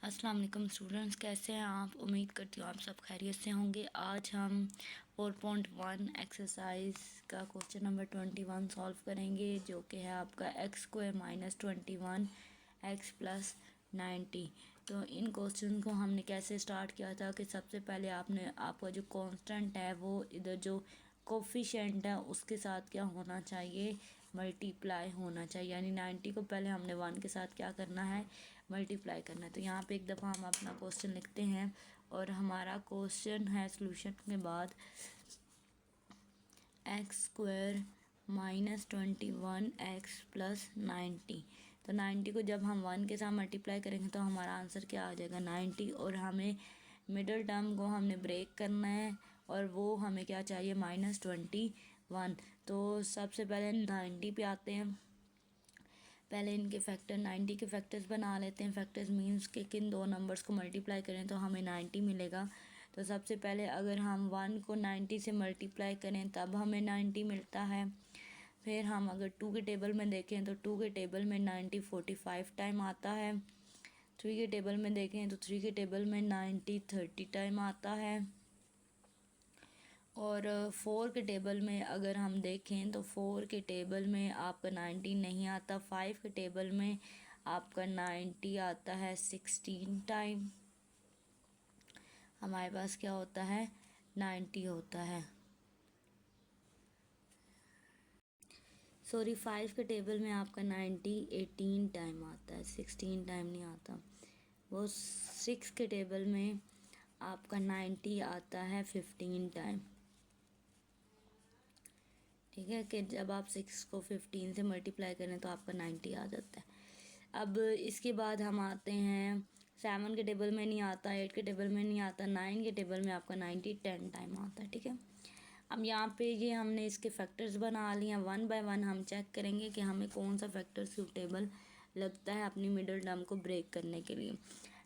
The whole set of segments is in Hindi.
अस्सलाम वालेकुम स्टूडेंट्स, कैसे हैं आप? उम्मीद करती हूँ आप सब खैरियत से होंगे। आज हम 4.1 एक्सरसाइज का क्वेश्चन नंबर 21 सॉल्व करेंगे, जो कि है आपका x² - 21 x + 90। तो इन क्वेश्चन को हमने कैसे स्टार्ट किया था कि सबसे पहले आपका जो कांस्टेंट है वो इधर जो कोफिशिएंट है उसके साथ क्या होना चाहिए, मल्टीप्लाई होना चाहिए। यानी 90 को पहले हमने 1 के साथ क्या करना है, मल्टीप्लाई करना है। तो यहाँ पे एक दफ़ा हम अपना क्वेश्चन लिखते हैं और हमारा क्वेश्चन है सॉल्यूशन के बाद x² - 21 x + 90। तो 90 को जब हम 1 के साथ मल्टीप्लाई करेंगे तो हमारा आंसर क्या आ जाएगा, 90। और हमें मिडल टर्म को हमने ब्रेक करना है और वो हमें क्या चाहिए, -21। तो सबसे पहले 90 पे आते हैं। पहले इनके फैक्टर 90 के फैक्टर्स बना लेते हैं। फैक्टर्स मीन्स कि किन दो नंबर्स को मल्टीप्लाई करें तो हमें 90 मिलेगा। तो सबसे पहले अगर हम 1 को 90 से मल्टीप्लाई करें तब हमें 90 मिलता है। फिर हम अगर 2 के टेबल में देखें तो 2 के टेबल में 90 45 टाइम आता है। 3 के टेबल में देखें तो 3 के टेबल में 90 30 टाइम आता है। और 4 के टेबल में अगर हम देखें तो 4 के टेबल में आपका 90 नहीं आता। 5 के टेबल में आपका 90 आता है 16 टाइम। हमारे पास क्या होता है, 90 होता है। सॉरी, 5 के टेबल में आपका 90 18 टाइम आता है, 16 टाइम नहीं आता। वो 6 के टेबल में आपका 90 आता है 15 टाइम। ठीक है कि जब आप 6 को 15 से मल्टीप्लाई करें तो आपका 90 आ जाता है। अब इसके बाद हम आते हैं 7 के टेबल में नहीं आता, 8 के टेबल में नहीं आता, 9 के टेबल में आपका 90 10 टाइम आता है। ठीक है, अब यहाँ पे ये हमने इसके फैक्टर्स बना लिए हैं। 1 बाय 1 हम चेक करेंगे कि हमें कौन सा फैक्टर सूटेबल लगता है अपनी मिडिल टर्म को ब्रेक करने के लिए।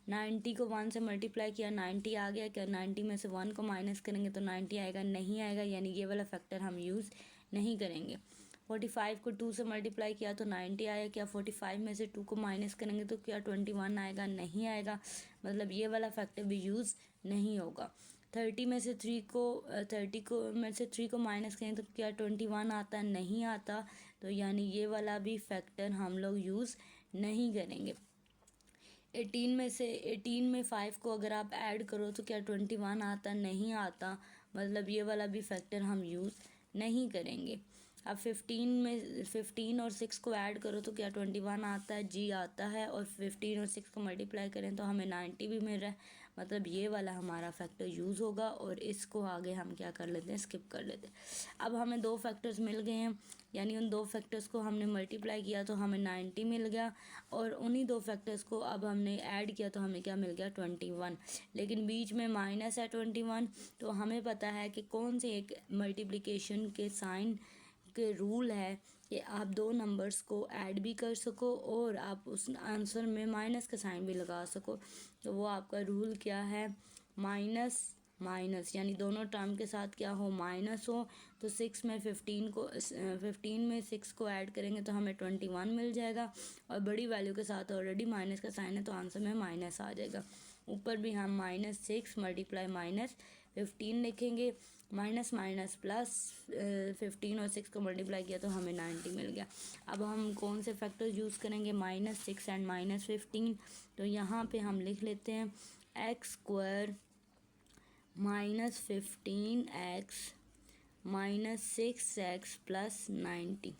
90 को 1 से मल्टीप्लाई किया, 90 आ गया। क्या 90 में से 1 को माइनस करेंगे तो 90 आएगा? नहीं आएगा, यानी ये वाला फैक्टर हम यूज़ नहीं करेंगे। 45 को 2 से मल्टीप्लाई किया तो 90 आया। क्या 45 में से 2 को माइनस करेंगे तो क्या 21 आएगा? नहीं आएगा, मतलब ये वाला फैक्टर भी यूज़ नहीं होगा। 30 में से 3 को माइनस करें तो क्या 21 आता? नहीं आता, तो यानी ये वाला भी फैक्टर हम लोग यूज़ नहीं करेंगे। 18 में 5 को अगर आप ऐड करो तो क्या 21 आता? नहीं आता, मतलब ये वाला भी फैक्टर हम यूज़ नहीं करेंगे। अब 15 और 6 को ऐड करो तो क्या 21 आता है? जी आता है। और 15 और 6 को मल्टीप्लाई करें तो हमें 90 भी मिल रहा है, मतलब ये वाला हमारा फैक्टर यूज़ होगा। और इसको आगे हम क्या कर लेते हैं, स्किप कर लेते हैं। अब हमें दो फैक्टर्स मिल गए हैं, यानी उन दो फैक्टर्स को हमने मल्टीप्लाई किया तो हमें 90 मिल गया। और उन्हीं दो फैक्टर्स को अब हमने ऐड किया तो हमें क्या मिल गया, 21। लेकिन बीच में माइनस है 21, तो हमें पता है कि कौन से एक मल्टीप्लिकेशन के साइन के रूल है कि आप दो नंबर्स को ऐड भी कर सको और आप उस आंसर में माइनस का साइन भी लगा सको। तो वो आपका रूल क्या है, माइनस माइनस, यानी दोनों टर्म के साथ क्या हो, माइनस हो। तो 15 में 6 को ऐड करेंगे तो हमें 21 मिल जाएगा। और बड़ी वैल्यू के साथ ऑलरेडी माइनस का साइन है तो आंसर में माइनस आ जाएगा। ऊपर भी हम -6 मल्टीप्लाई -15 लिखेंगे। माइनस माइनस प्लस 15 और 6 को मल्टीप्लाई किया तो हमें 90 मिल गया। अब हम कौन से फैक्टर यूज़ करेंगे, -6 एंड -15। तो यहाँ पे हम लिख लेते हैं x² -15x -6x + 90।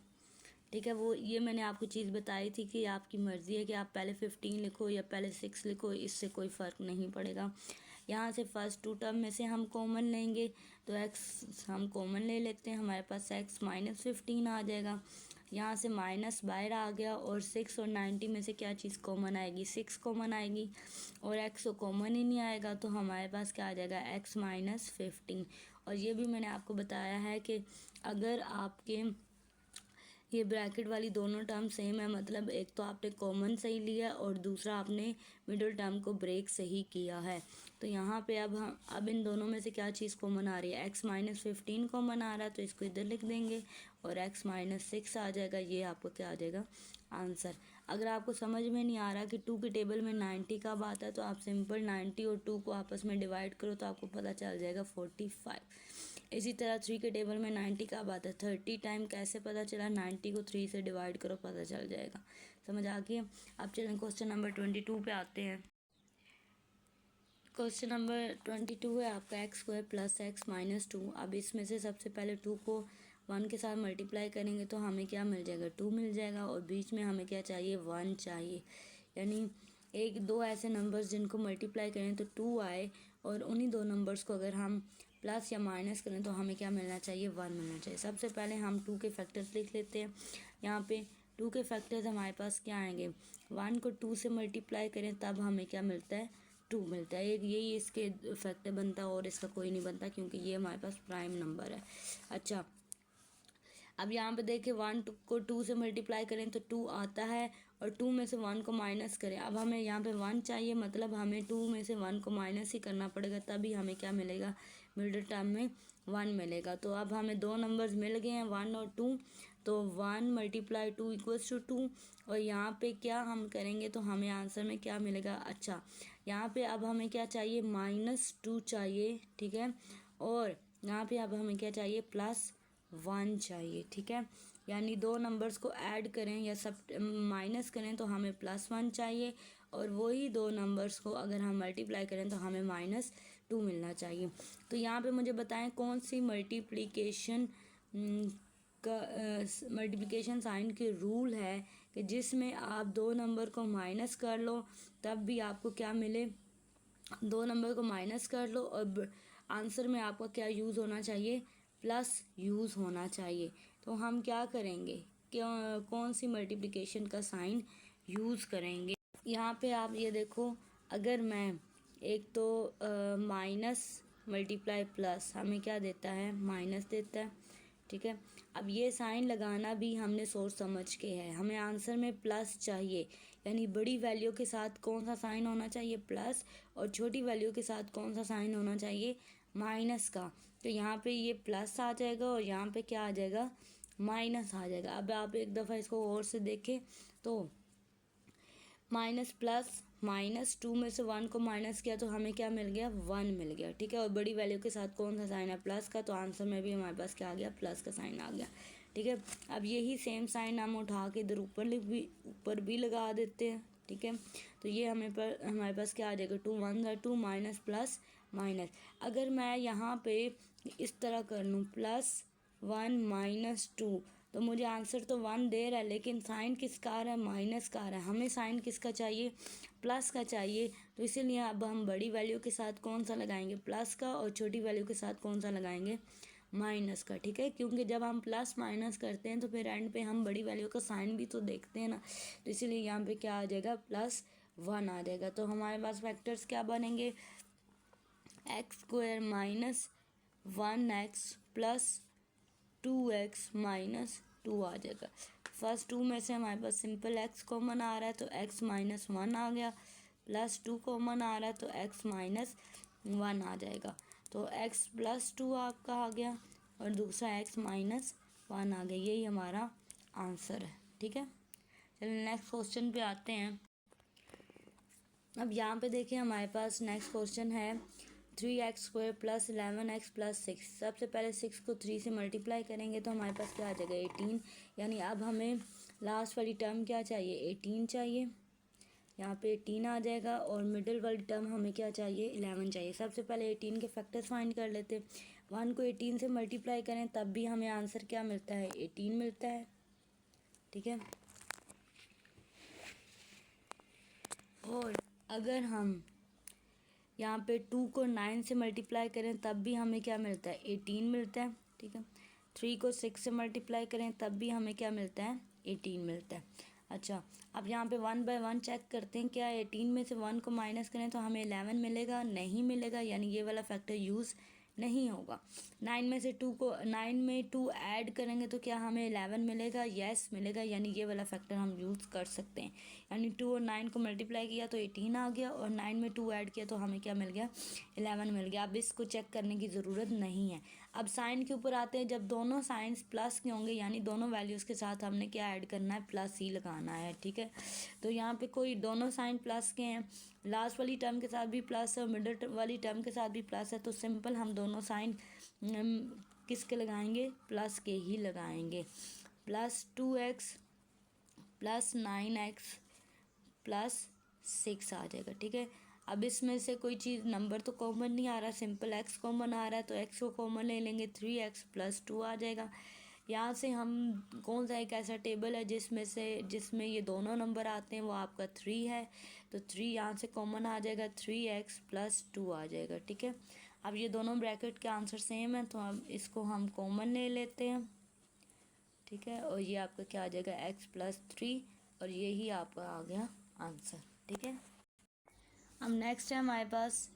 ठीक है, वो ये मैंने आपको चीज़ बताई थी कि आपकी मर्ज़ी है कि आप पहले 15 लिखो या पहले 6 लिखो, इससे कोई फ़र्क नहीं पड़ेगा। यहाँ से फर्स्ट टू टर्म में से हम कॉमन लेंगे तो x हम कॉमन ले लेते हैं, हमारे पास x -15 आ जाएगा। यहाँ से माइनस बाहर आ गया और 6 और 90 में से क्या चीज़ कॉमन आएगी, 6 कॉमन आएगी। और x तो कॉमन ही नहीं आएगा तो हमारे पास क्या आ जाएगा, x -15। और ये भी मैंने आपको बताया है कि अगर आपके ये ब्रैकेट वाली दोनों टर्म सेम है, मतलब एक तो आपने कॉमन सही लिया और दूसरा आपने मिडिल टर्म को ब्रेक सही किया है। तो यहाँ पे अब इन दोनों में से क्या चीज़ कॉमन आ रही है, x -15 कॉमन आ रहा है तो इसको इधर लिख देंगे और x -6 आ जाएगा। ये आपको क्या आ जाएगा, आंसर। अगर आपको समझ में नहीं आ रहा कि 2 के टेबल में 90 कब आता है तो आप सिंपल 90 और 2 को आपस में डिवाइड करो तो आपको पता चल जाएगा 45। इसी तरह 3 के टेबल में 90 कब आता है 30 टाइम, कैसे पता चला, 90 को 3 से डिवाइड करो पता चल जाएगा। समझ आ गई। अब चलें क्वेश्चन नंबर 22 पे आते हैं। क्वेश्चन नंबर 22 है आपका x square plus x minus 2। अब इसमें से सबसे पहले 2 को 1 के साथ मल्टीप्लाई करेंगे तो हमें क्या मिल जाएगा, 2 मिल जाएगा। और बीच में हमें क्या चाहिए, 1 चाहिए। यानी एक दो ऐसे नंबर्स जिनको मल्टीप्लाई करें तो 2 आए, और उन्हीं दो नंबर्स को अगर हम प्लस या माइनस करें तो हमें क्या मिलना चाहिए, 1 मिलना चाहिए। सबसे पहले हम 2 के फैक्टर्स लिख लेते हैं। यहाँ पे 2 के फैक्टर्स हमारे पास क्या आएंगे, 1 को 2 से मल्टीप्लाई करें तब हमें क्या मिलता है, 2 मिलता है। एक यही इसके फैक्टर बनता है और इसका कोई नहीं बनता क्योंकि ये हमारे पास प्राइम नंबर है। अच्छा, अब यहाँ पे देखिए 1 को 2 से मल्टीप्लाई करें तो 2 आता है, और 2 में से 1 को माइनस करें। अब हमें यहाँ पे 1 चाहिए, मतलब हमें 2 में से 1 को माइनस ही करना पड़ेगा, तभी हमें क्या मिलेगा, मिडिल टर्म में 1 मिलेगा। तो अब हमें दो नंबर्स मिल गए हैं 1 और 2, तो 1 मल्टीप्लाई 2 इक्वल्स टू 2। और यहाँ पे क्या हम करेंगे तो हमें आंसर में क्या मिलेगा, अच्छा यहाँ पे अब हमें क्या चाहिए, -2 चाहिए, ठीक है। और यहाँ पे अब हमें क्या चाहिए, +1 चाहिए, ठीक है। यानी दो नंबर्स को ऐड करें या सब माइनस करें तो हमें +1 चाहिए, और वही दो नंबर्स को अगर हम मल्टीप्लाई करें तो हमें -2 मिलना चाहिए। तो यहाँ पे मुझे बताएं कौन सी मल्टीप्लिकेशन साइन की रूल है कि जिसमें आप दो नंबर को माइनस कर लो तब भी आपको क्या मिले, दो नंबर को माइनस कर लो और आंसर में आपका क्या यूज़ होना चाहिए, प्लस यूज़ होना चाहिए। तो हम क्या करेंगे, क्या कौन सी मल्टीप्लिकेशन का साइन यूज़ करेंगे। यहाँ पे आप ये देखो, अगर मैं एक तो माइनस मल्टीप्लाई प्लस हमें क्या देता है, माइनस देता है, ठीक है। अब ये साइन लगाना भी हमने सोच समझ के है, हमें आंसर में प्लस चाहिए, यानी बड़ी वैल्यू के साथ कौन सा साइन होना चाहिए, प्लस, और छोटी वैल्यू के साथ कौन सा साइन होना चाहिए, माइनस का। तो यहाँ पे ये प्लस आ जाएगा और यहाँ पे क्या आ जाएगा, माइनस आ जाएगा। अब आप एक दफ़ा इसको और से देखें तो माइनस प्लस -2 में से 1 को माइनस किया तो हमें क्या मिल गया, 1 मिल गया, ठीक है। और बड़ी वैल्यू के साथ कौन सा साइन है, प्लस का, तो आंसर में भी हमारे पास क्या आ गया, प्लस का साइन आ गया, ठीक है। अब यही सेम साइन हम उठा के इधर ऊपर भी लगा देते हैं, ठीक है। तो ये हमारे पास क्या आ जाएगा, 2 1 2 माइनस प्लस माइनस। अगर मैं यहाँ पे इस तरह कर लूँ +1 -2, तो मुझे आंसर तो 1 दे रहा है, लेकिन साइन किसका आ रहा है, माइनस का आ रहा है। हमें साइन किसका चाहिए, प्लस का चाहिए। तो इसीलिए अब हम बड़ी वैल्यू के साथ कौन सा लगाएंगे, प्लस का, और छोटी वैल्यू के साथ कौन सा लगाएंगे, माइनस का, ठीक है। क्योंकि जब हम प्लस माइनस करते हैं तो फिर एंड पे हम बड़ी वैल्यू का साइन भी तो देखते हैं ना। तो इसीलिए यहाँ पे क्या आ जाएगा, +1 आ जाएगा। तो हमारे पास फैक्टर्स क्या बनेंगे, x² - 1x + 2x - 2 आ जाएगा। फर्स्ट 2 में से हमारे पास सिंपल x कॉमन आ रहा है तो x - 1 आ गया, +2 कॉमन आ रहा है तो x - 1 आ जाएगा। तो x + 2 आपका आ गया और दूसरा x - 1 आ गया। यही हमारा आंसर है, ठीक है। चलिए नेक्स्ट क्वेश्चन पे आते हैं। अब यहाँ पे देखिए हमारे पास नेक्स्ट क्वेश्चन है 3x² + 11x + 6। सबसे पहले 6 को 3 से मल्टीप्लाई करेंगे तो हमारे पास क्या आ जाएगा, 18। यानी अब हमें लास्ट वाली टर्म क्या चाहिए, 18 चाहिए। यहाँ पे 18 आ जाएगा और मिडिल वाली टर्म हमें क्या चाहिए, 11 चाहिए। सबसे पहले 18 के फैक्टर्स फाइंड कर लेते हैं। 1 को 18 से मल्टीप्लाई करें तब भी हमें आंसर क्या मिलता है, 18 मिलता है, ठीक है। और अगर हम यहाँ पे 2 को 9 से मल्टीप्लाई करें तब भी हमें क्या मिलता है, 18 मिलता है, ठीक है। 3 को 6 से मल्टीप्लाई करें तब भी हमें क्या मिलता है, 18 मिलता है। अच्छा, अब यहाँ पे 1 बाय 1 चेक करते हैं, क्या 18 में से 1 को माइनस करें तो हमें 11 मिलेगा, नहीं मिलेगा, यानी ये वाला फैक्टर यूज़ नहीं होगा। 9 में 2 ऐड करेंगे तो क्या हमें 11 मिलेगा, यस मिलेगा, यानी ये वाला फैक्टर हम यूज़ कर सकते हैं। यानी 2 और 9 को मल्टीप्लाई किया तो 18 आ गया, और 9 में 2 ऐड किया तो हमें क्या मिल गया, 11 मिल गया। अब इसको चेक करने की ज़रूरत नहीं है। अब साइन के ऊपर आते हैं, जब दोनों साइंस प्लस के होंगे यानी दोनों वैल्यूज़ के साथ हमने क्या ऐड करना है, प्लस ही लगाना है, ठीक है। तो यहाँ पे कोई दोनों साइन प्लस के हैं, लास्ट वाली टर्म के साथ भी प्लस है और मिडल वाली टर्म के साथ भी प्लस है, तो सिंपल हम दोनों साइन किसके लगाएंगे, प्लस के ही लगाएंगे। Plus 2x plus 9x plus 6 आ जाएगा, ठीक है। अब इसमें से कोई चीज़ नंबर तो कॉमन नहीं आ रहा, सिंपल x कॉमन आ रहा है, तो x को कॉमन ले लेंगे, 3x प्लस 2 आ जाएगा। यहाँ से हम कौन सा एक ऐसा टेबल है जिसमें ये दोनों नंबर आते हैं, वो आपका 3 है, तो 3 यहाँ से कॉमन आ जाएगा, 3x प्लस 2 आ जाएगा, ठीक है। अब ये दोनों ब्रैकेट के आंसर सेम है, तो अब इसको हम कॉमन ले लेते हैं, ठीक है। और ये आपका क्या आ जाएगा, x प्लस 3, और यही आपका आ गया आंसर, ठीक है। अब नेक्स्ट है हमारे पास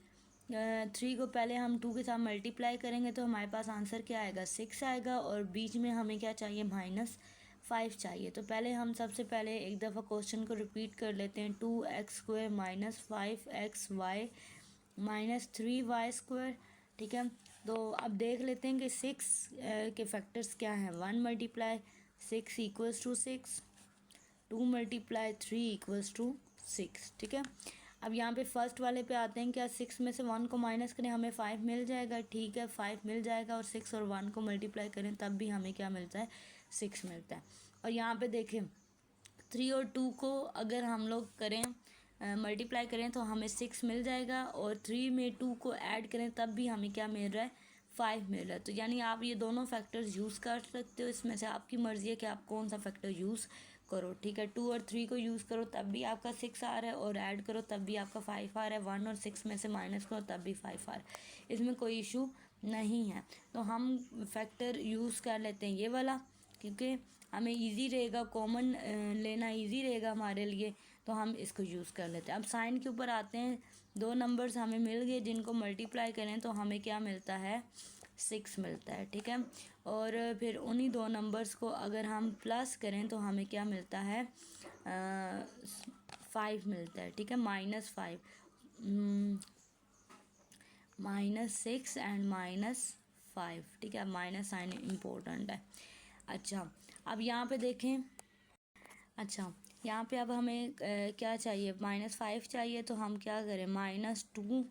3 को पहले हम 2 के साथ मल्टीप्लाई करेंगे, तो हमारे पास आंसर क्या आएगा, 6 आएगा, और बीच में हमें क्या चाहिए, -5 चाहिए। तो पहले हम सबसे पहले एक दफ़ा क्वेश्चन को रिपीट कर लेते हैं, 2x² minus 5xy minus 3y², ठीक है। तो अब देख लेते हैं कि 6 के फैक्टर्स क्या हैं। 1 multiply 6 equals to 6, 2 multiply 3 equals to 6, ठीक है। अब यहाँ पे फर्स्ट वाले पे आते हैं, क्या 6 में से 1 को माइनस करें हमें 5 मिल जाएगा, ठीक है, 5 मिल जाएगा, और 6 और 1 को मल्टीप्लाई करें तब भी हमें क्या मिलता है, 6 मिलता है। और यहाँ पे देखें 3 और 2 को अगर हम लोग करें मल्टीप्लाई करें तो हमें 6 मिल जाएगा, और 3 में 2 को ऐड करें तब भी हमें क्या मिल रहा है, 5 मिल रहा है। तो यानी आप ये दोनों फैक्टर्स यूज़ कर सकते हो, इसमें से आपकी मर्ज़ी है कि आप कौन सा फैक्टर यूज़ करो, ठीक है। 2 और 3 को यूज़ करो तब भी आपका 6 आ रहा है, और ऐड करो तब भी आपका 5 आ रहा है, 1 और 6 में से माइनस करो तब भी 5 आ रहा है, इसमें कोई इशू नहीं है। तो हम फैक्टर यूज़ कर लेते हैं ये वाला, क्योंकि हमें इजी रहेगा, कॉमन लेना इजी रहेगा हमारे लिए, तो हम इसको यूज़ कर लेते हैं। अब साइन के ऊपर आते हैं, दो नंबर्स हमें मिल गए जिनको मल्टीप्लाई करें तो हमें क्या मिलता है, 6 मिलता है, ठीक है। और फिर उन्हीं दो नंबर्स को अगर हम प्लस करें तो हमें क्या मिलता है, 5 मिलता है, ठीक है, -5, -6 एंड -5, ठीक है। माइनस साइन इम्पोर्टेंट है। अच्छा, अब यहाँ पे देखें, अच्छा यहाँ पे अब हमें क्या चाहिए, -5 चाहिए, तो हम क्या करें, -2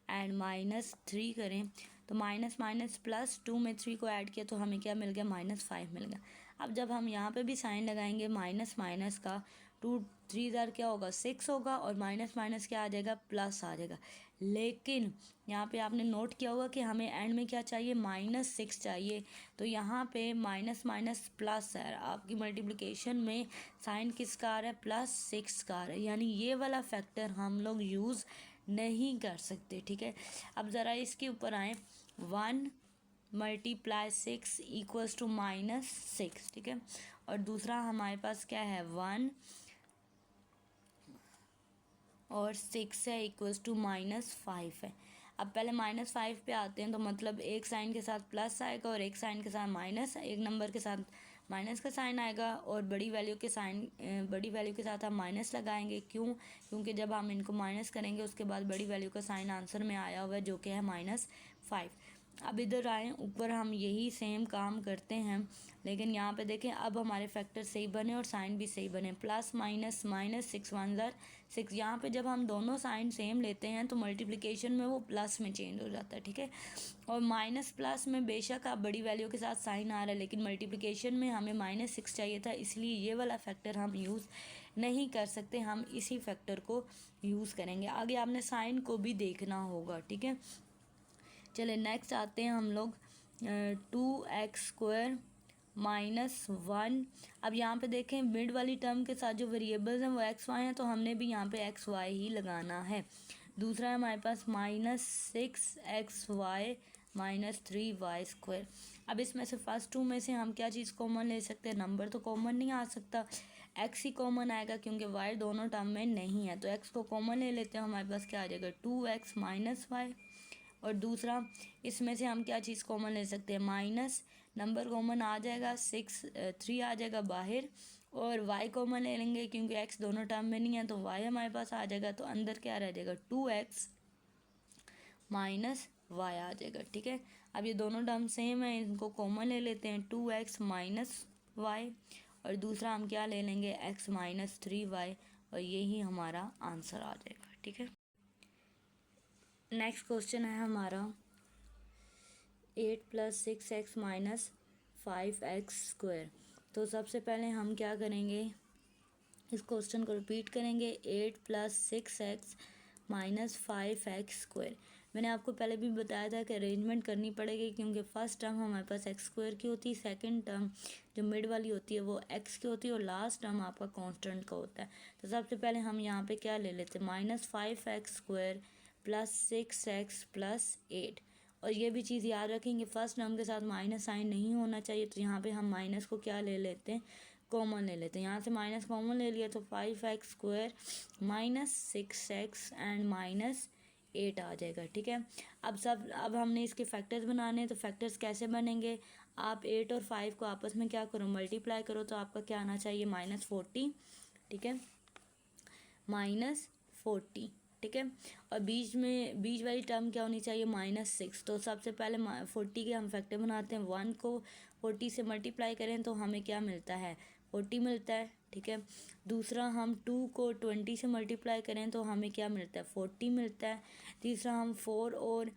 एंड -3 करें, तो माइनस माइनस प्लस 2 में 3 को ऐड किया तो हमें क्या मिल गया, -5 मिल गया। अब जब हम यहाँ पे भी साइन लगाएंगे माइनस माइनस का, 2 3 इधर क्या होगा, 6 होगा, और माइनस माइनस क्या आ जाएगा, प्लस आ जाएगा। लेकिन यहाँ पे आपने नोट किया होगा कि हमें एंड में क्या चाहिए, -6 चाहिए, तो यहाँ पे माइनस माइनस प्लस है, आपकी मल्टीप्लिकेशन में साइन किसका आ रहा है, +6 का आ रहा है, यानी ये वाला फैक्टर हम लोग यूज़ नहीं कर सकते, ठीक है। अब ज़रा इसके ऊपर आए, 1 मल्टीप्लाई 6 इक्वल्स टू -6, ठीक है। और दूसरा हमारे पास क्या है, 1 और 6 है इक्वल्स टू -5 है। अब पहले -5 पे आते हैं, तो मतलब एक साइन के साथ प्लस आएगा और एक साइन के साथ माइनस, एक नंबर के साथ माइनस का साइन आएगा, और बड़ी वैल्यू के साथ हम माइनस लगाएंगे। क्यों, क्योंकि जब हम इनको माइनस करेंगे उसके बाद बड़ी वैल्यू का साइन आंसर में आया हुआ है जो कि है -5। अब इधर आए, ऊपर हम यही सेम काम करते हैं, लेकिन यहाँ पे देखें अब हमारे फैक्टर सही बने और साइन भी सही बने, प्लस माइनस माइनस 6 1 ज़र 6। यहाँ पे जब हम दोनों साइन सेम लेते हैं तो मल्टीप्लिकेशन में वो प्लस में चेंज हो जाता है, ठीक है। और माइनस प्लस में बेशक आप बड़ी वैल्यू के साथ साइन आ रहा है, लेकिन मल्टीप्लिकेशन में हमें -6 चाहिए था, इसलिए ये वाला फैक्टर हम यूज़ नहीं कर सकते, हम इसी फैक्टर को यूज़ करेंगे। आगे आपने साइन को भी देखना होगा, ठीक है। चले नेक्स्ट आते हैं हम लोग 2x² -1। अब यहाँ पे देखें मिड वाली टर्म के साथ जो वेरिएबल्स हैं वो xy हैं, तो हमने भी यहाँ पे xy ही लगाना है। दूसरा है हमारे पास -6xy -3y²। अब इसमें से फर्स्ट 2 में से हम क्या चीज़ कॉमन ले सकते हैं, नंबर तो कॉमन नहीं आ सकता, x ही कॉमन आएगा क्योंकि y दोनों टर्म में नहीं है, तो x को कॉमन ले लेते हैं, हमारे पास क्या आ जाएगा, 2x -y। और दूसरा इसमें से हम क्या चीज़ कॉमन ले सकते हैं, माइनस, नंबर कॉमन आ जाएगा, 3 आ जाएगा बाहर, और y कॉमन ले लेंगे क्योंकि x दोनों टर्म में नहीं है, तो y हमारे पास आ जाएगा, तो अंदर क्या रह जाएगा, 2x वाई आ जाएगा। ठीक है, अब ये दोनों टर्म सेम है, इनको कॉमन ले लेते हैं, 2x माइनस वाई, और दूसरा हम क्या ले लेंगे, x माइनस 3y, और यही हमारा आंसर आ जाएगा। ठीक है, नेक्स्ट क्वेश्चन है हमारा 8 + 6x माइनस 5x स्क्वायर। तो सबसे पहले हम क्या करेंगे, इस क्वेश्चन को रिपीट करेंगे, 8 + 6x माइनस 5x स्क्वायर। मैंने आपको पहले भी बताया था कि अरेंजमेंट करनी पड़ेगी, क्योंकि फर्स्ट टर्म हमारे पास x स्क्वायर की होती है, सेकंड टर्म जो मिड वाली होती है वो x की होती है, और लास्ट टर्म आपका कांस्टेंट का होता है। तो सबसे पहले हम यहाँ पे क्या ले लेते हैं, -5x स्क्वायर + 6x + 8। और ये भी चीज़ याद रखेंगे, फर्स्ट टर्म के साथ माइनस साइन नहीं होना चाहिए, तो यहाँ पे हम माइनस को क्या ले लेते हैं, कॉमन ले लेते हैं। यहाँ से माइनस कॉमन ले लिया तो 5x स्क्वायर -6x एंड -8 आ जाएगा। ठीक है, अब हमने इसके फैक्टर्स बनाने हैं, तो फैक्टर्स कैसे बनेंगे, आप 8 और 5 को आपस में क्या करो, मल्टीप्लाई करो, तो आपका क्या आना चाहिए, -40। ठीक है, -40। ठीक है, और बीच वाली टर्म क्या होनी चाहिए, -6। तो सबसे पहले 40 के हम फैक्टर बनाते हैं, 1 को 40 से मल्टीप्लाई करें तो हमें क्या मिलता है, 40 मिलता है। ठीक है, दूसरा हम 2 को 20 से मल्टीप्लाई करें तो हमें क्या मिलता है, 40 मिलता है। तीसरा हम 4 और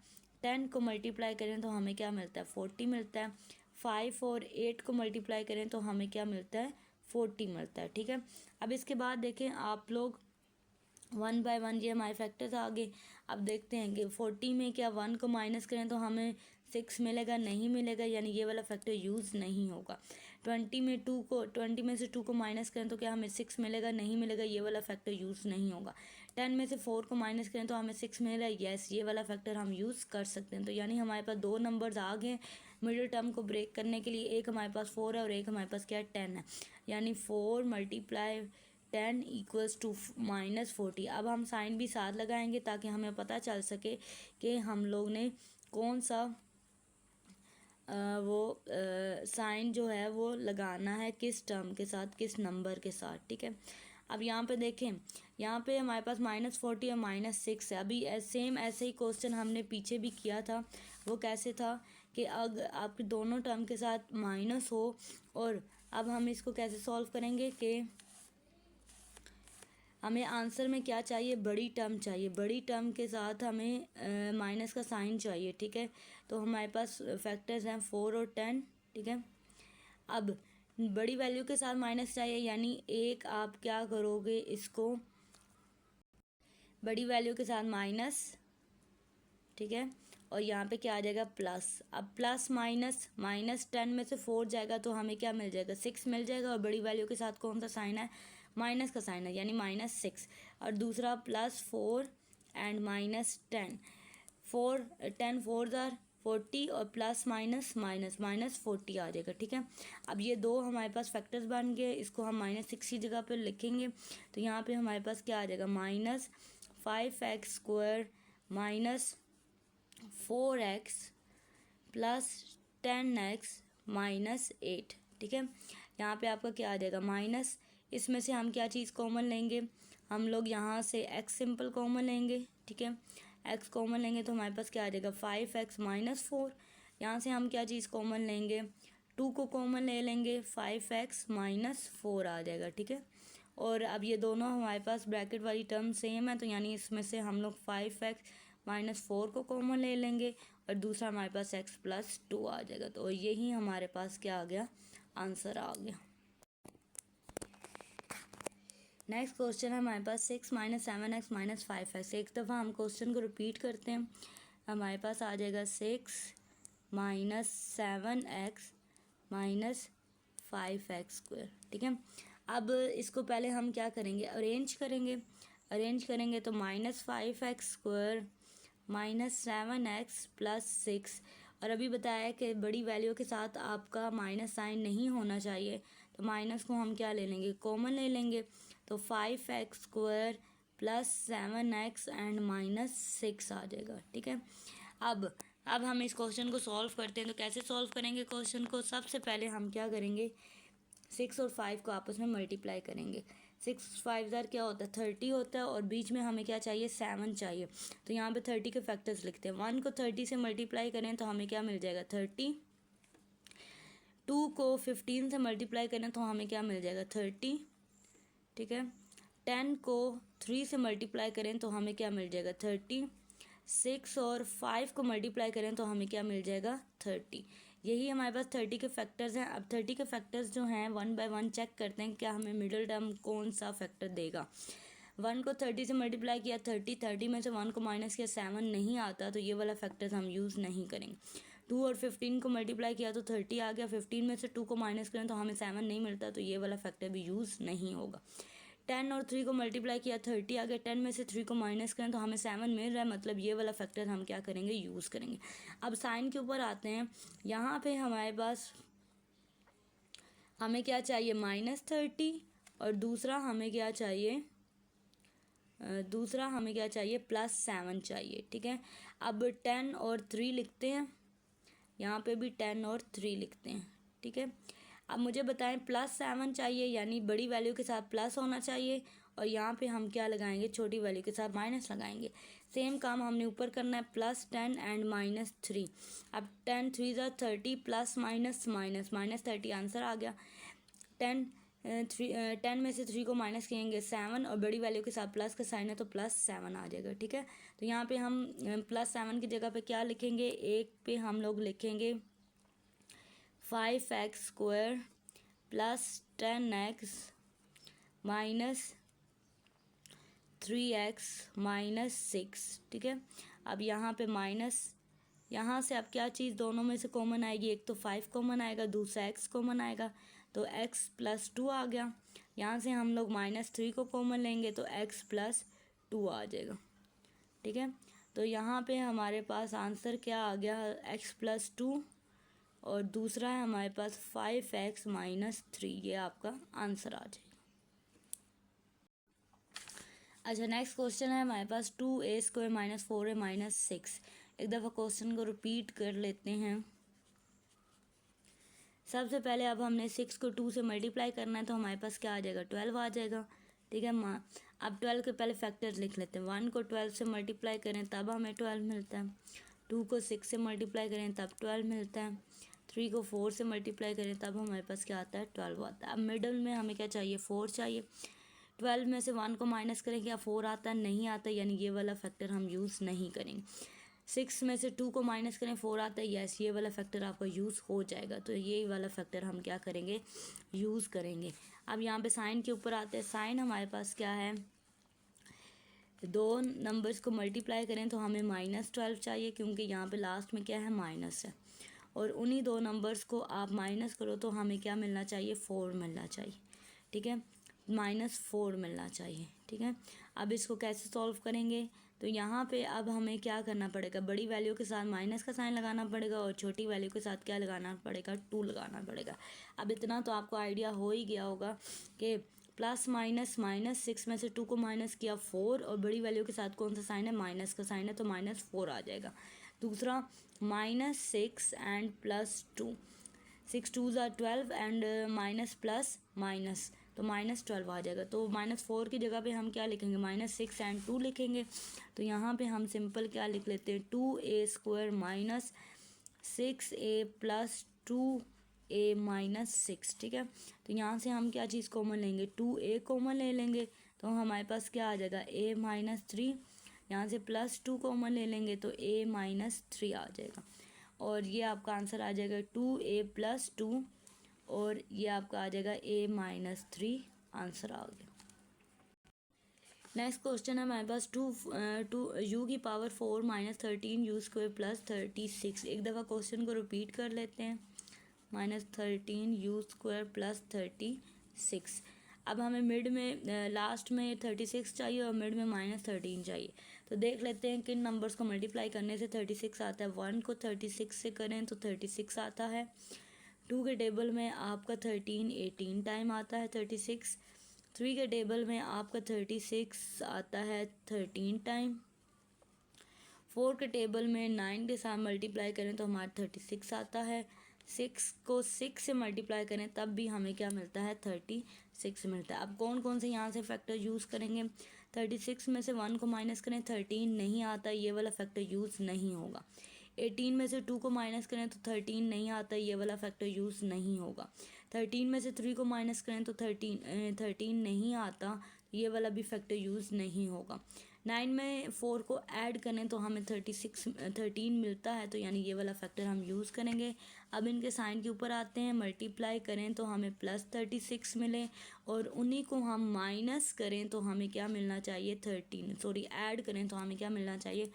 10 को मल्टीप्लाई करें तो हमें क्या मिलता है, 40 मिलता है। 5 और 8 को मल्टीप्लाई करें तो हमें क्या मिलता है, 40 मिलता है। ठीक है, अब इसके बाद देखें आप लोग 1 बाय 1 ये हमारे फैक्टर्स आ गए। अब देखते हैं कि 40 में क्या 1 को माइनस करें तो हमें 6 मिलेगा, नहीं मिलेगा, यानी ये वाला फैक्टर यूज़ नहीं होगा। 20 में से 2 को माइनस करें तो क्या हमें 6 मिलेगा, नहीं मिलेगा, ये वाला फैक्टर यूज़ नहीं होगा। 10 में से 4 को माइनस करें तो हमें 6 मिलेगा, यस, ये वाला फैक्टर हम यूज़ कर सकते हैं। तो यानी हमारे पास 2 नंबर्स आ गए मिडिल टर्म को ब्रेक करने के लिए, एक हमारे पास 4 है और एक हमारे पास क्या है, 10 है, यानी 4 × 10 = -40। अब हम साइन भी साथ लगाएंगे ताकि हमें पता चल सके कि हम लोग ने कौन सा साइन जो है वो लगाना है, किस टर्म के साथ, किस नंबर के साथ। ठीक है, अब यहाँ पे देखें, यहाँ पे हमारे पास -40 और -6 है। अभी सेम ऐसे ही क्वेश्चन हमने पीछे भी किया था, वो कैसे था कि अगर आपके दोनों टर्म के साथ माइनस हो, और अब हम इसको कैसे सॉल्व करेंगे कि हमें आंसर में क्या चाहिए, बड़ी टर्म चाहिए, बड़ी टर्म के साथ हमें माइनस का साइन चाहिए। ठीक है, तो हमारे पास फैक्टर्स हैं 4 और 10। ठीक है, अब बड़ी वैल्यू के साथ माइनस चाहिए, यानी एक आप क्या करोगे, इसको बड़ी वैल्यू के साथ माइनस, ठीक है, और यहाँ पे क्या आ जाएगा, प्लस। अब प्लस माइनस, -10 में से 4 जाएगा तो हमें क्या मिल जाएगा, 6 मिल जाएगा, और बड़ी वैल्यू के साथ कौन सा साइन है, माइनस का साइन है, यानी -6। और दूसरा +4 एंड -10, 10 4 ज़ार 40, और प्लस माइनस -40 आ जाएगा। ठीक है, अब ये दो हमारे पास फैक्टर्स बन गए, इसको हम -6 की जगह पर लिखेंगे, तो यहाँ पे हमारे पास क्या आ जाएगा, -5x स्क्वायर -4x + 10x -8। ठीक है, यहाँ पे आपका क्या आ जाएगा, माइनस, इसमें से हम क्या चीज़ कॉमन लेंगे, हम लोग यहाँ से x सिंपल कॉमन लेंगे। ठीक है, x कॉमन लेंगे तो हमारे पास क्या आ जाएगा, 5x - 4। यहाँ से हम क्या चीज़ कॉमन लेंगे, 2 को कॉमन ले लेंगे, 5x - 4 आ जाएगा। ठीक है, और अब ये दोनों हमारे पास ब्रैकेट वाली टर्म सेम है, तो यानी इसमें से हम लोग 5x - 4 को कॉमन ले लेंगे, और दूसरा हमारे पास x + 2 आ जाएगा। तो यही हमारे पास क्या आ गया, आंसर आ गया। नेक्स्ट क्वेश्चन है हमारे पास 6 - 7x - 5x। एक दफ़ा हम क्वेश्चन को रिपीट करते हैं, हमारे पास आ जाएगा 6 - 7x - 5x स्क्वायर। ठीक है, अब इसको पहले हम क्या करेंगे, अरेंज करेंगे तो -5x स्क्वायर -7x + 6, और अभी बताया है कि बड़ी वैल्यू के साथ आपका माइनस साइन नहीं होना चाहिए, तो माइनस को हम क्या ले लेंगे, कॉमन ले लेंगे, तो 5x स्क्वायर + 7x एंड -6 आ जाएगा। ठीक है, अब हम इस क्वेश्चन को सॉल्व करते हैं, तो कैसे सॉल्व करेंगे क्वेश्चन को, सबसे पहले हम क्या करेंगे, 6 और 5 को आपस में मल्टीप्लाई करेंगे। 6 5 क्या होता है 30 होता है, और बीच में हमें क्या चाहिए 7 चाहिए। तो यहाँ पे 30 के फैक्टर्स लिखते हैं। 1 को 30 से मल्टीप्लाई करें तो हमें क्या मिल जाएगा 30। 2 को 15 से मल्टीप्लाई करें तो हमें क्या मिल जाएगा 30, ठीक है। 10 को 3 से मल्टीप्लाई करें तो हमें क्या मिल जाएगा 30। 6 और 5 को मल्टीप्लाई करें तो हमें क्या मिल जाएगा 30। यही हमारे पास 30 के फैक्टर्स हैं। अब 30 के फैक्टर्स जो हैं 1 बाय 1 चेक करते हैं क्या हमें मिडिल टर्म कौन सा फैक्टर देगा। 1 को 30 से मल्टीप्लाई किया 30 में से 1 को माइनस किया 7 नहीं आता, तो ये वाला फैक्टर्स हम यूज़ नहीं करेंगे। 2 और 15 को मल्टीप्लाई किया तो 30 आ गया, 15 में से 2 को माइनस करें तो हमें 7 नहीं मिलता, तो ये वाला फैक्टर भी यूज़ नहीं होगा। 10 और 3 को मल्टीप्लाई किया 30 आ गया, 10 में से 3 को माइनस करें तो हमें 7 मिल रहा है, मतलब ये वाला फैक्टर हम क्या करेंगे यूज़ करेंगे। अब साइन के ऊपर आते हैं। यहाँ पे हमारे पास हमें क्या चाहिए -30, और दूसरा हमें क्या चाहिए +7 चाहिए, ठीक है। अब 10 और 3 लिखते हैं, यहाँ पे भी 10 और 3 लिखते हैं, ठीक है। अब मुझे बताएं +7 चाहिए, यानी बड़ी वैल्यू के साथ प्लस होना चाहिए, और यहाँ पे हम क्या लगाएंगे छोटी वैल्यू के साथ माइनस लगाएंगे। सेम काम हमने ऊपर करना है, +10 एंड -3। अब 10 3 ज़ा 30 प्लस माइनस माइनस -30 आंसर आ गया। 10 में से 3 को माइनस करेंगे 7, और बड़ी वैल्यू के साथ प्लस का साइन है तो +7 आ जाएगा, ठीक है। तो यहाँ पे हम +7 की जगह पे क्या लिखेंगे, एक पे हम लोग लिखेंगे 5x² + 10x - 3x - 6, ठीक है। अब यहाँ पे माइनस, यहाँ से अब क्या चीज़ दोनों में से कॉमन आएगी, एक तो 5 कॉमन आएगा, दूसरा x कॉमन आएगा, तो x + 2 आ गया। यहाँ से हम लोग -3 को कॉमन लेंगे तो x + 2 आ जाएगा, ठीक है। तो यहाँ पे हमारे पास आंसर क्या आ गया, x + 2, और दूसरा है हमारे पास 5x - 3, ये आपका आंसर आ जाएगा। अच्छा, नेक्स्ट क्वेश्चन है हमारे पास 2a² - 4a - 6। एक दफ़ा क्वेश्चन को रिपीट कर लेते हैं। सबसे पहले अब हमने 6 को 2 से मल्टीप्लाई करना है, तो हमारे पास क्या आ जाएगा 12 आ जाएगा, ठीक है। अब 12 के पहले फैक्टर्स लिख लेते हैं। 1 को 12 से मल्टीप्लाई करें तब हमें 12 मिलता है, 2 को 6 से मल्टीप्लाई करें तब 12 मिलता है, 3 को 4 से मल्टीप्लाई करें तब हमारे पास क्या आता है 12 आता है। अब मिडल में हमें क्या चाहिए 4 चाहिए। 12 में से 1 को माइनस करें, क्या 4 आता है, नहीं आता, यानी ये वाला फैक्टर हम यूज़ नहीं करेंगे। 6 में से 2 को माइनस करें 4 आता है, यस, ये वाला फैक्टर आपका यूज़ हो जाएगा, तो ये वाला फैक्टर हम क्या करेंगे यूज़ करेंगे। अब यहाँ पे साइन के ऊपर आते हैं। साइन हमारे पास क्या है, दो नंबर्स को मल्टीप्लाई करें तो हमें -12 चाहिए, क्योंकि यहाँ पे लास्ट में क्या है माइनस है, और उन्हीं दो नंबर्स को आप माइनस करो तो हमें क्या मिलना चाहिए 4 मिलना चाहिए, ठीक है, -4 मिलना चाहिए, ठीक है। अब इसको कैसे सॉल्व करेंगे, तो यहाँ पे अब हमें क्या करना पड़ेगा, बड़ी वैल्यू के साथ माइनस का साइन लगाना पड़ेगा, और छोटी वैल्यू के साथ क्या लगाना पड़ेगा 2 लगाना पड़ेगा। अब इतना तो आपको आइडिया हो ही गया होगा कि प्लस माइनस माइनस, 6 में से 2 को माइनस किया 4, और बड़ी वैल्यू के साथ कौन सा साइन है माइनस का साइन है, तो -4 आ जाएगा। दूसरा -6 एंड +2, 6 2 ज़ा 12 एंड माइनस प्लस माइनस, तो -12 आ जाएगा। तो -4 की जगह पे हम क्या लिखेंगे -6 एंड 2 लिखेंगे। तो यहाँ पे हम सिंपल क्या लिख लेते हैं 2a² - 6a + 2a - 6, ठीक है। तो यहाँ से हम क्या चीज़ कॉमन लेंगे 2a कॉमन ले लेंगे, तो हमारे पास क्या आ जाएगा a - 3, यहाँ से +2 कॉमन ले लेंगे तो a - 3 आ जाएगा, और ये आपका आंसर आ जाएगा 2a + 2, और ये आपका आ जाएगा a - 3 आंसर आ गया। नेक्स्ट क्वेश्चन है हमारे पास 2u⁴ - 13u² + 36। एक दफ़ा क्वेश्चन को रिपीट कर लेते हैं, -13u² + 36। अब हमें मिड में लास्ट में 36 चाहिए और मिड में -13 चाहिए, तो देख लेते हैं किन नंबर्स को मल्टीप्लाई करने से 36 आता है। 1 को 36 से करें तो 36 आता है, 2 के टेबल में आपका 13 18 टाइम आता है 36, 3 के टेबल में आपका 36 आता है 13 टाइम, 4 के टेबल में 9 के साथ मल्टीप्लाई करें तो हमारा 36 आता है, 6 को 6 से मल्टीप्लाई करें तब भी हमें क्या मिलता है 36 मिलता है। अब कौन कौन से यहाँ से फैक्टर यूज़ करेंगे, 36 में से 1 को माइनस करें 13 नहीं आता, ये वाला फैक्टर यूज़ नहीं होगा। 18 में से 2 को माइनस करें तो 13 नहीं आता, ये वाला फैक्टर यूज़ नहीं होगा। 13 में से 3 को माइनस करें तो 13 नहीं आता, ये वाला भी फैक्टर यूज़ नहीं होगा। 9 में 4 को ऐड करें तो हमें 13 मिलता है, तो यानी ये वाला फैक्टर हम यूज़ करेंगे। अब इनके साइन के ऊपर आते हैं, मल्टीप्लाई करें तो हमें +36 मिले और उन्हीं को हम माइनस करें तो हमें क्या मिलना चाहिए ऐड करें तो हमें क्या मिलना चाहिए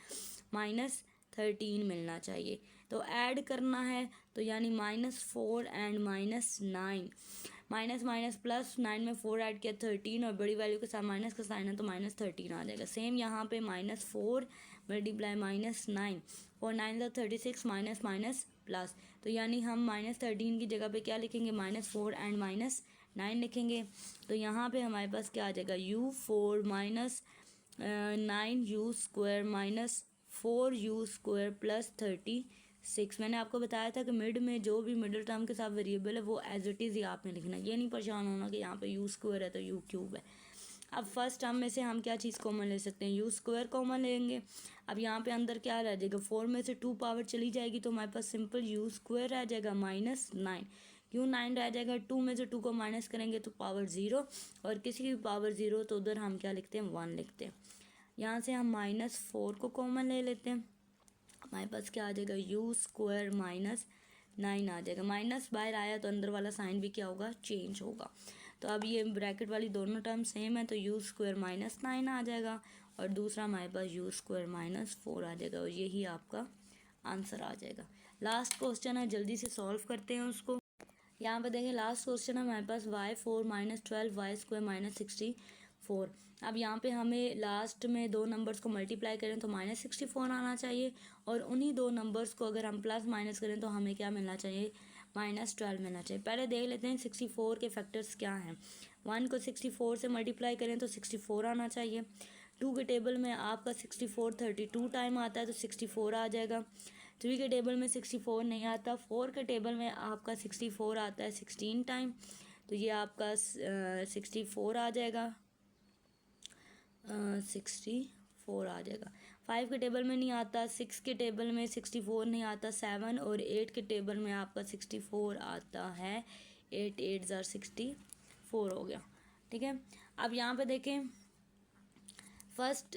-13 मिलना चाहिए। तो ऐड करना है तो यानी -4 एंड -9, माइनस माइनस प्लस 9 में 4 ऐड किया 13 और बड़ी वैल्यू के साथ माइनस का साइन है तो -13 आ जाएगा। सेम यहाँ पे -4 मल्टीप्लाई -9, 4 9 36 माइनस माइनस प्लस, तो यानी हम -13 की जगह पे क्या लिखेंगे -4 एंड -9 लिखेंगे। तो यहाँ पे हमारे पास क्या आ जाएगा u4 -9u² -4u² प्लस 36। मैंने आपको बताया था कि मिड में जो भी मिडिल टर्म के साथ वेरिएबल है वो एज इट इज़ ही आपने लिखना, ये नहीं परेशान होना कि यहाँ पे u² है तो u³ है। अब फर्स्ट टर्म में से हम क्या चीज़ कॉमन ले सकते हैं, u² कॉमन लेंगे। अब यहाँ पे अंदर क्या रह जाएगा, 4 में से 2 पावर चली जाएगी तो हमारे पास सिंपल u² रह जाएगा -9। क्यों 9 रह जाएगा, 2 में से 2 को माइनस करेंगे तो पावर 0 और किसी की पावर 0 तो उधर हम क्या लिखते हैं 1 लिखते हैं। यहाँ से हम -4 को कॉमन ले लेते हैं, हमारे पास क्या आ जाएगा u² -9 आ जाएगा। माइनस बाहर आया तो अंदर वाला साइन भी क्या होगा चेंज होगा। तो अब ये ब्रैकेट वाली दोनों टर्म सेम है तो u² -9 आ जाएगा और दूसरा हमारे पास u² -4 आ जाएगा और यही आपका आंसर आ जाएगा। लास्ट क्वेश्चन है, जल्दी से सॉल्व करते हैं उसको। यहाँ पे देखें लास्ट क्वेश्चन है हमारे पास y4 -12 y² -64। अब यहाँ पे हमें लास्ट में दो नंबर्स को मल्टीप्लाई करें तो -64 आना चाहिए और उन्हीं दो नंबर्स को अगर हम प्लस माइनस करें तो हमें क्या मिलना चाहिए -12 मिलना चाहिए। पहले देख लेते हैं 64 के फैक्टर्स क्या हैं। 1 को 64 से मल्टीप्लाई करें तो 64 आना चाहिए। 2 के टेबल में आपका 64 32 टाइम आता है तो 64 आ जाएगा। 3 के टेबल में 64 नहीं आता। 4 के टेबल में आपका 64 आता है 16 टाइम, तो ये आपका 64 आ जाएगा, 64 आ जाएगा। 5 के टेबल में नहीं आता, 6 के टेबल में 64 नहीं आता, 7 और 8 के टेबल में आपका 64 आता है। 8 8 ज़ार 64 हो गया, ठीक है। अब यहाँ पे देखें फर्स्ट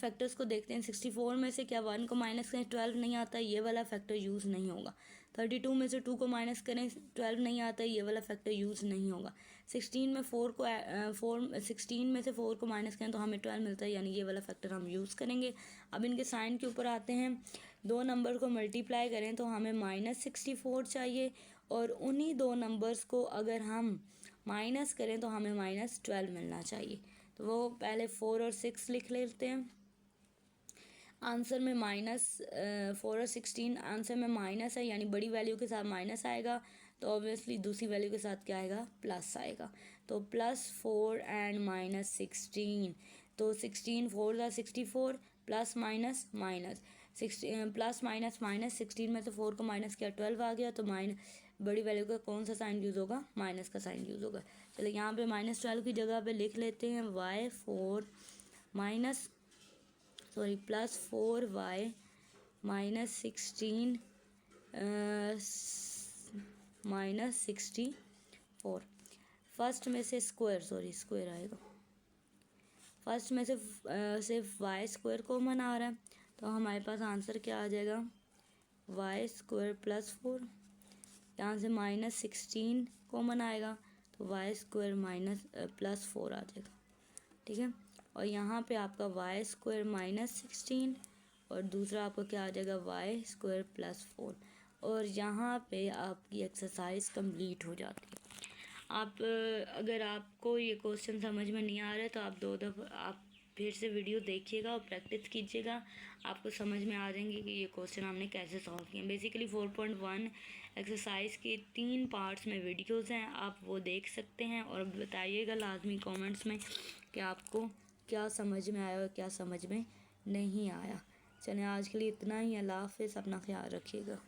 फैक्टर्स को देखते हैं। 64 में से क्या 1 को माइनस करें 12 नहीं आता, ये वाला फैक्टर यूज़ नहीं होगा। 32 में से 2 को माइनस करें 12 नहीं आता, ये वाला फैक्टर यूज़ नहीं होगा। 16 में 16 में से 4 को माइनस करें तो हमें 12 मिलता है, यानी ये वाला फैक्टर हम यूज़ करेंगे। अब इनके साइन के ऊपर आते हैं। दो नंबर को मल्टीप्लाई करें तो हमें -64 चाहिए और उन्हीं दो नंबर्स को अगर हम माइनस करें तो हमें -12 मिलना चाहिए। तो वो पहले 4 और 6 लिख लेते हैं। आंसर में -4 और 16 आंसर में माइनस है, यानी बड़ी वैल्यू के साथ माइनस आएगा तो ऑब्वियसली दूसरी वैल्यू के साथ क्या आएगा प्लस आएगा। तो +4 एंड -16, तो 16 4 ज़ा 64 plus minus minus 16 plus minus minus 16 में से 4 को माइनस किया 12 आ गया, तो बड़ी वैल्यू का कौन सा साइन यूज़ होगा माइनस का साइन यूज़ होगा। चलो यहाँ पे -12 की जगह पे लिख लेते हैं +4y -16 -64। फर्स्ट में से स्क्वायर आएगा। फर्स्ट में से सिर्फ y² कॉमन आ रहा है तो हमारे पास आंसर क्या आ जाएगा y² +4। यहाँ से -16 कॉमन आएगा तो y² +4 आ जाएगा, ठीक है। और यहाँ पे आपका y² -16 और दूसरा आपका क्या आ जाएगा y² +4 और यहाँ पे आपकी एक्सरसाइज कंप्लीट हो जाती है। आप अगर आपको ये क्वेश्चन समझ में नहीं आ रहा है तो आप 2 दफ़ा आप फिर से वीडियो देखिएगा और प्रैक्टिस कीजिएगा, आपको समझ में आ जाएंगे कि ये क्वेश्चन हमने कैसे सॉल्व किए। बेसिकली 4.1 एक्सरसाइज के 3 पार्ट्स में वीडियोस हैं, आप वो देख सकते हैं और बताइएगा लाजमी कमेंट्स में कि आपको क्या समझ में आया और क्या समझ में नहीं आया। चलिए आज के लिए इतना ही। अल्लाह हाफ़िज़, अपना ख्याल रखिएगा।